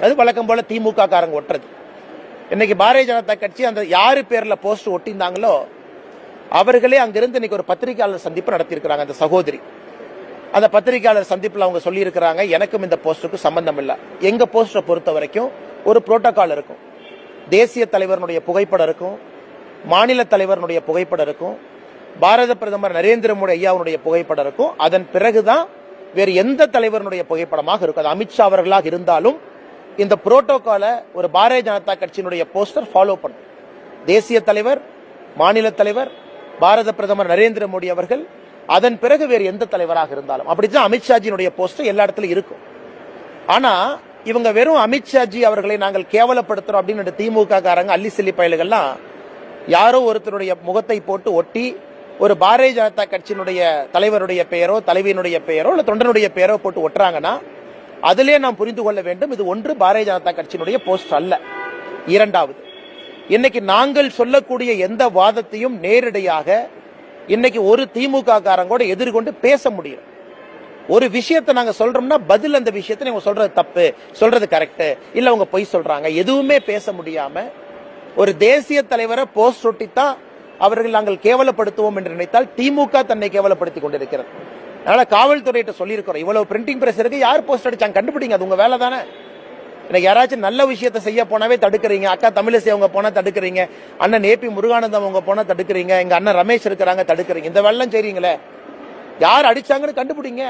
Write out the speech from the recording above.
அது வழக்கம் போல திமுக காரங்க ஒட்டுறது. இன்னைக்கு பாரதிய ஜனதா கட்சி அந்த யாரு பேர்ல போஸ்ட் ஒட்டியிருந்தாங்களோ அவர்களே அங்கிருந்து இன்னைக்கு ஒரு பத்திரிகையாளர் சந்திப்பு நடத்தியிருக்கிறாங்க. அந்த சகோதரி அந்த பத்திரிகையாளர் சந்திப்பில் அவங்க சொல்லி இருக்கிறாங்க, எனக்கும் இந்த போஸ்டுக்கு சம்பந்தம் இல்லை. எங்க போஸ்டரை பொறுத்த வரைக்கும் ஒரு புரோட்டோகால் இருக்கும். தேசிய தலைவருடைய புகைப்படம் இருக்கும், மாநில தலைவருடைய புகைப்படம் இருக்கும், பாரத பிரதமர் நரேந்திர மோடி ஐயாவுடைய புகைப்படம் இருக்கும். அதன் பிறகுதான் வேறு எந்த தலைவருடைய புகைப்படமாக இருக்கும். அது அமித்ஷா அவர்களாக இருந்தாலும் இந்த புரோட்டோகாலை ஒரு பாரதிய ஜனதா கட்சியினுடைய போஸ்டர் ஃபாலோ பண்ணும். தேசிய தலைவர், மாநில தலைவர், பாரத பிரதமர் நரேந்திர மோடி அவர்கள், அதன் பிறகு வேறு எந்த தலைவராக இருந்தாலும் அப்படித்தான் அமித்ஷாஜியினுடைய போஸ்டர் எல்லா இடத்துலயும் இருக்கும். ஆனா இவங்க வெறும் அமித்ஷாஜி அவர்களை நாங்கள் கேவலப்படுத்துறோம் அப்படின்னு திமுக காரங்க அள்ளி சில்லி பயல்கள்லாம் யாரோ ஒருத்தருடைய முகத்தை போட்டு ஒட்டி ஒரு பாரதிய ஜனதா கட்சியினுடைய தலைவருடைய பெயரோ தலைவியினுடைய பெயரோ இல்ல தொண்டனுடைய பெயரோ போட்டு ஒட்டுறாங்கன்னா அதிலே நாம் புரிந்து கொள்ள வேண்டும், இது ஒன்று பாரதிய ஜனதா கட்சியினுடைய போஸ்டர் அல்ல. இரண்டாவது, இன்னைக்கு நாங்கள் சொல்லக்கூடிய எந்த வாதத்தையும் நேரடியாக இன்னைக்கு ஒரு திமுக காரங்கோட எதிர்கொண்டு பேச முடியும். ஒரு விஷயத்தை நாங்க சொல்றோம்னா பதில் அந்த விஷயத்தை நீங்க சொல்றது தப்பு, சொல்றது கரெக்ட், இல்ல அவங்க பொய் சொல்றாங்க, எதுவுமே பேச முடியாம ஒரு தேசிய தலைவரை போஸ்ட் ஒட்டித்தான் அவர்கள் நாங்கள் கேவலப்படுத்துவோம் என்று நினைத்தால் திமுக தன்னை கேவலப்படுத்திக் கொண்டிருக்கிறது. அதனால காவல்துறையிட்ட சொல்லியிருக்கிறோம், இவ்வளவு பிரிண்டிங் பிரஸ் இருக்கு, யார் போஸ்ட் அடிச்சாங்க கண்டுபிடிங்க, அது உங்க வேலை தானே. எனக்கு யாராச்சும் நல்ல விஷயத்தை செய்ய போனாவே தடுக்கிறீங்க. அக்கா தமிழிசை அவங்க போனா தடுக்கிறீங்க, அண்ணன் ஏபி முருகானந்தம் அவங்க போனா தடுக்கிறீங்க, எங்க அண்ணன் ரமேஷ் இருக்கிறாங்க தடுக்கிறீங்க. இந்த வெள்ளம் செய்றீங்களே, யார் அடிச்சாங்கன்னு கண்டுபிடிங்க.